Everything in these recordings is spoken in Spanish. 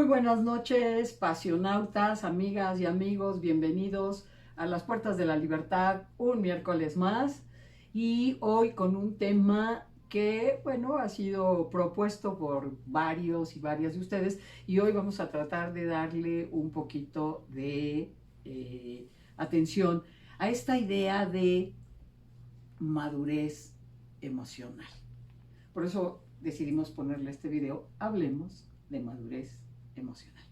Muy buenas noches, pasionautas, amigas y amigos, bienvenidos a las Puertas de la Libertad, un miércoles más, y hoy con un tema que, bueno, ha sido propuesto por varios y varias de ustedes, y hoy vamos a tratar de darle un poquito de atención a esta idea de madurez emocional. Por eso decidimos ponerle este video, hablemos de madurez emocional.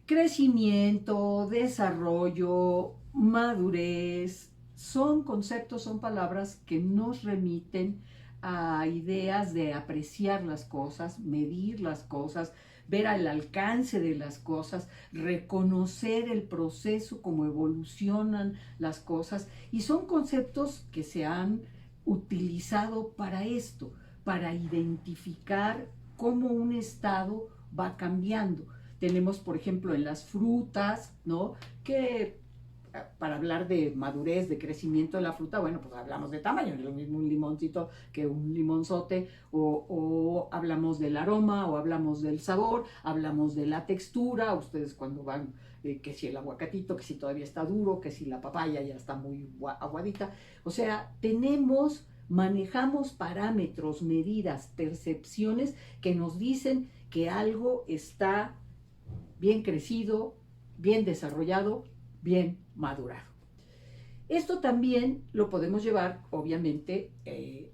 Crecimiento, desarrollo, madurez, son conceptos, son palabras que nos remiten a ideas de apreciar las cosas, medir las cosas, ver al alcance de las cosas, reconocer el proceso, cómo evolucionan las cosas, y son conceptos que se han utilizado para esto, para identificar cómo un estado va cambiando. Tenemos, por ejemplo, en las frutas, ¿no? Que para hablar de madurez, de crecimiento de la fruta, bueno, pues hablamos de tamaño, es lo mismo un limoncito que un limonzote, o hablamos del aroma, o hablamos del sabor, hablamos de la textura, ustedes cuando van, que si el aguacatito, que si todavía está duro, que si la papaya ya está muy aguadita, o sea, manejamos parámetros, medidas, percepciones que nos dicen que algo está bien crecido, bien desarrollado, bien madurado. Esto también lo podemos llevar, obviamente,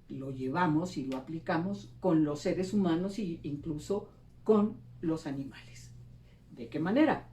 lo llevamos y lo aplicamos con los seres humanos e incluso con los animales. ¿De qué manera?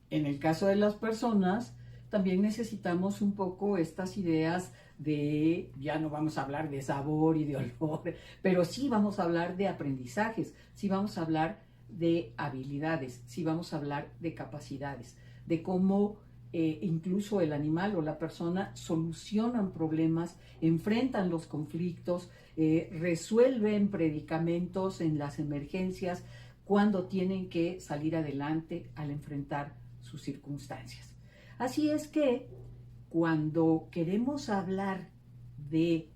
En el caso de las personas, también necesitamos un poco estas ideas de, ya no vamos a hablar de sabor y de olor, pero sí vamos a hablar de aprendizajes, sí vamos a hablar de habilidades, sí vamos a hablar de capacidades, de cómo incluso el animal o la persona solucionan problemas, enfrentan los conflictos, resuelven predicamentos en las emergencias cuando tienen que salir adelante al enfrentar sus circunstancias. Así es que cuando queremos hablar de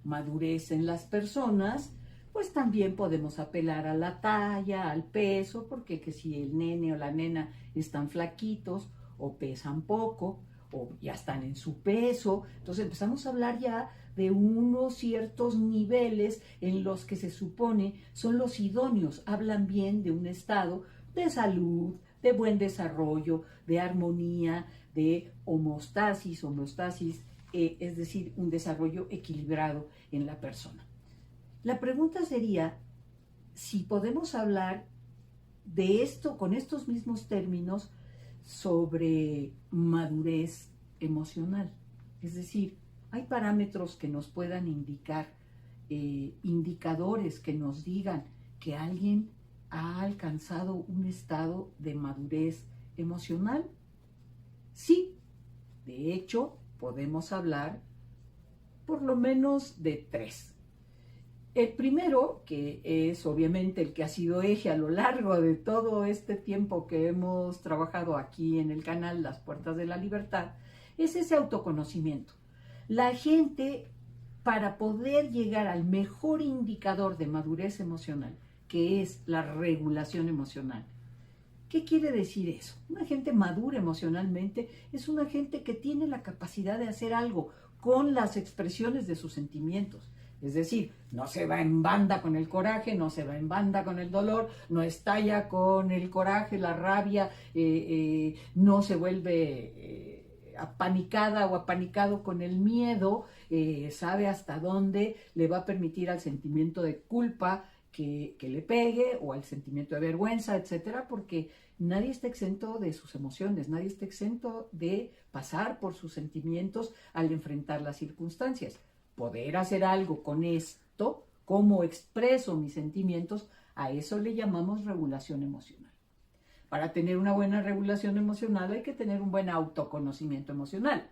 madurez en las personas, pues también podemos apelar a la talla, al peso, porque que si el nene o la nena están flaquitos o pesan poco o ya están en su peso, entonces empezamos a hablar ya de unos ciertos niveles en los que se supone son los idóneos, hablan bien de un estado de salud, de buen desarrollo, de armonía, de homeostasis, es decir, un desarrollo equilibrado en la persona. La pregunta sería si podemos hablar de esto, con estos mismos términos, sobre madurez emocional. Es decir, hay parámetros que nos puedan indicar, indicadores que nos digan que alguien ha alcanzado un estado de madurez emocional. Sí, de hecho, podemos hablar por lo menos de tres. El primero, que es obviamente el que ha sido eje a lo largo de todo este tiempo que hemos trabajado aquí en el canal Las Puertas de la Libertad, es ese autoconocimiento. La gente, para poder llegar al mejor indicador de madurez emocional, que es la regulación emocional. ¿Qué quiere decir eso? Una gente madura emocionalmente es una gente que tiene la capacidad de hacer algo con las expresiones de sus sentimientos. Es decir, no se va en banda con el coraje, no se va en banda con el dolor, no estalla con el coraje, la rabia, no se vuelve apanicada o apanicado con el miedo, sabe hasta dónde le va a permitir al sentimiento de culpa que le pegue, o al sentimiento de vergüenza, etcétera, porque nadie está exento de sus emociones, nadie está exento de pasar por sus sentimientos al enfrentar las circunstancias. Poder hacer algo con esto, cómo expreso mis sentimientos, a eso le llamamos regulación emocional. Para tener una buena regulación emocional hay que tener un buen autoconocimiento emocional.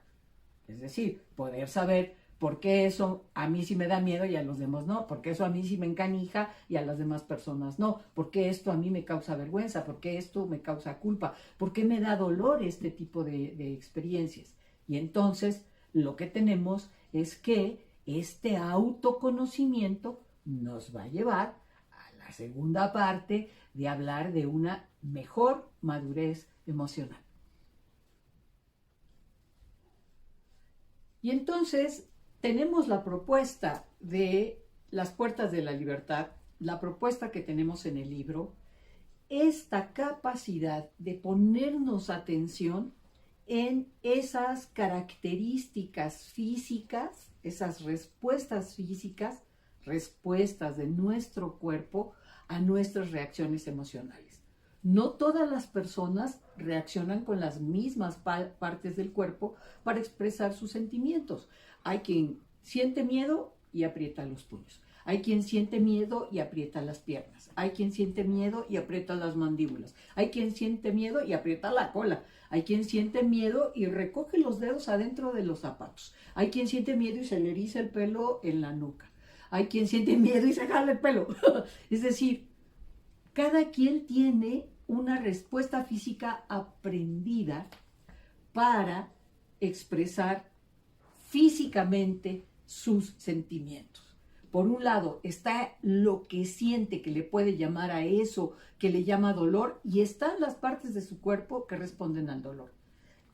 Es decir, poder saber por qué eso a mí sí me da miedo y a los demás no, por qué eso a mí sí me encanija y a las demás personas no, por qué esto a mí me causa vergüenza, por qué esto me causa culpa, por qué me da dolor este tipo de experiencias. Y entonces lo que tenemos es que este autoconocimiento nos va a llevar a la la segunda parte de hablar de una mejor madurez emocional. Y entonces tenemos la propuesta de las puertas de la libertad, la propuesta que tenemos en el libro, esta capacidad de ponernos atención en esas características físicas, esas respuestas físicas, respuestas de nuestro cuerpo a nuestras reacciones emocionales. No todas las personas reaccionan con las mismas partes del cuerpo para expresar sus sentimientos. Hay quien siente miedo y aprieta los puños. Hay quien siente miedo y aprieta las piernas. Hay quien siente miedo y aprieta las mandíbulas. Hay quien siente miedo y aprieta la cola. Hay quien siente miedo y recoge los dedos adentro de los zapatos. Hay quien siente miedo y se le eriza el pelo en la nuca. Hay quien siente miedo y se jala el pelo. Es decir, cada quien tiene una respuesta física aprendida para expresar físicamente sus sentimientos. Por un lado está lo que siente, que le puede llamar a eso, que le llama dolor, y están las partes de su cuerpo que responden al dolor.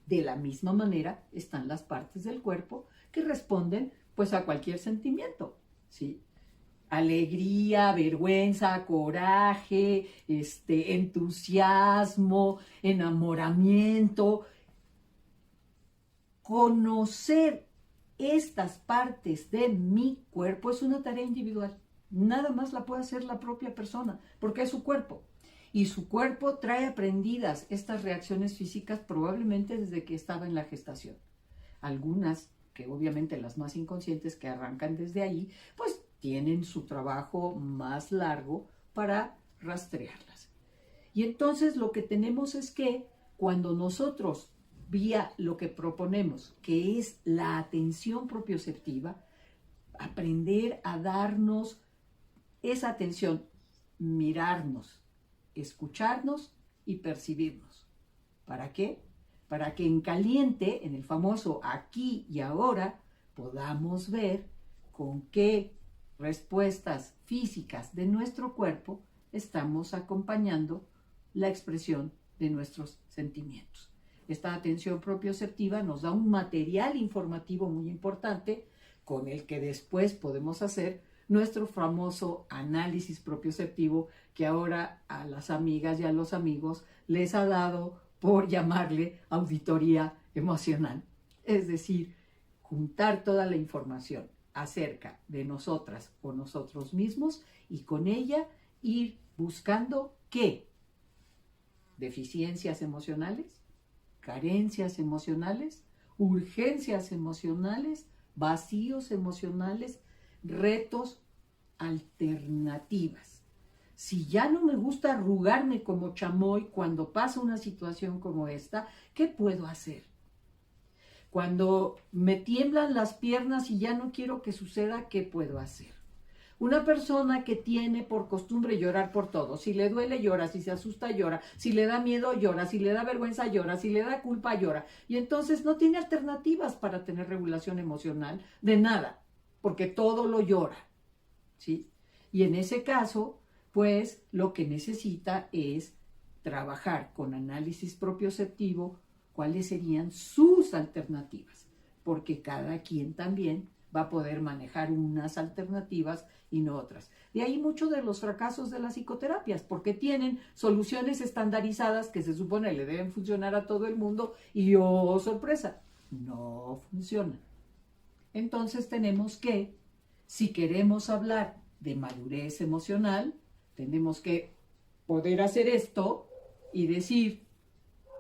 De la misma manera están las partes del cuerpo que responden pues a cualquier sentimiento, ¿sí? Alegría, vergüenza, coraje, entusiasmo, enamoramiento. Conocer estas partes de mi cuerpo es una tarea individual. Nada más la puede hacer la propia persona, porque es su cuerpo. Y su cuerpo trae aprendidas estas reacciones físicas probablemente desde que estaba en la gestación. Algunas, que obviamente las más inconscientes que arrancan desde ahí, pues tienen su trabajo más largo para rastrearlas. Y entonces lo que tenemos es que cuando nosotros, vía lo que proponemos, que es la atención propioceptiva, aprender a darnos esa atención, mirarnos, escucharnos y percibirnos. ¿Para qué? Para que en caliente, en el famoso aquí y ahora, podamos ver con qué respuestas físicas de nuestro cuerpo estamos acompañando la expresión de nuestros sentimientos. Esta atención propioceptiva nos da un material informativo muy importante con el que después podemos hacer nuestro famoso análisis propioceptivo que ahora a las amigas y a los amigos les ha dado por llamarle auditoría emocional. Es decir, juntar toda la información acerca de nosotras o nosotros mismos y con ella ir buscando qué deficiencias emocionales, carencias emocionales, urgencias emocionales, vacíos emocionales, retos, alternativas. Si ya no me gusta arrugarme como chamoy cuando pasa una situación como esta, ¿qué puedo hacer? Cuando me tiemblan las piernas y ya no quiero que suceda, ¿qué puedo hacer? Una persona que tiene por costumbre llorar por todo, si le duele llora, si se asusta llora, si le da miedo llora, si le da vergüenza llora, si le da culpa llora, y entonces no tiene alternativas para tener regulación emocional de nada, porque todo lo llora, ¿sí? Y en ese caso, pues lo que necesita es trabajar con análisis propioceptivo cuáles serían sus alternativas, porque cada quien también va a poder manejar unas alternativas y no otras. De ahí muchos de los fracasos de las psicoterapias, porque tienen soluciones estandarizadas que se supone le deben funcionar a todo el mundo y ¡oh, sorpresa! No funcionan. Entonces tenemos que, si queremos hablar de madurez emocional, tenemos que poder hacer esto y decir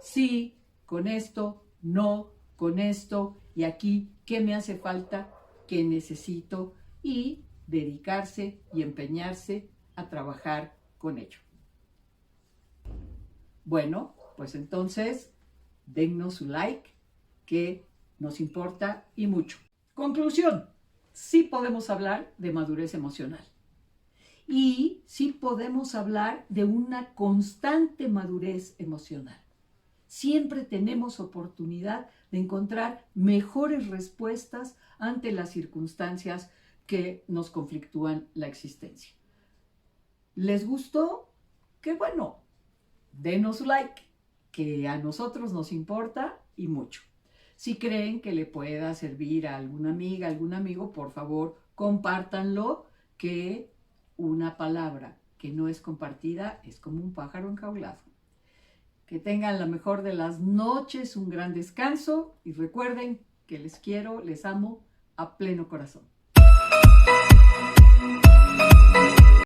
sí con esto, no con esto, y aquí, ¿qué me hace falta? ¿Qué necesito? Y dedicarse y empeñarse a trabajar con ello. Bueno, pues entonces, dennos su like, que nos importa y mucho. Conclusión, sí podemos hablar de madurez emocional. Y sí podemos hablar de una constante madurez emocional. Siempre tenemos oportunidad de encontrar mejores respuestas ante las circunstancias que nos conflictúan la existencia. ¿Les gustó? Qué bueno, denos like, que a nosotros nos importa y mucho. Si creen que le pueda servir a alguna amiga, algún amigo, por favor, compártanlo, que una palabra que no es compartida es como un pájaro enjaulado. Que tengan la mejor de las noches, un gran descanso y recuerden que les quiero, les amo a pleno corazón.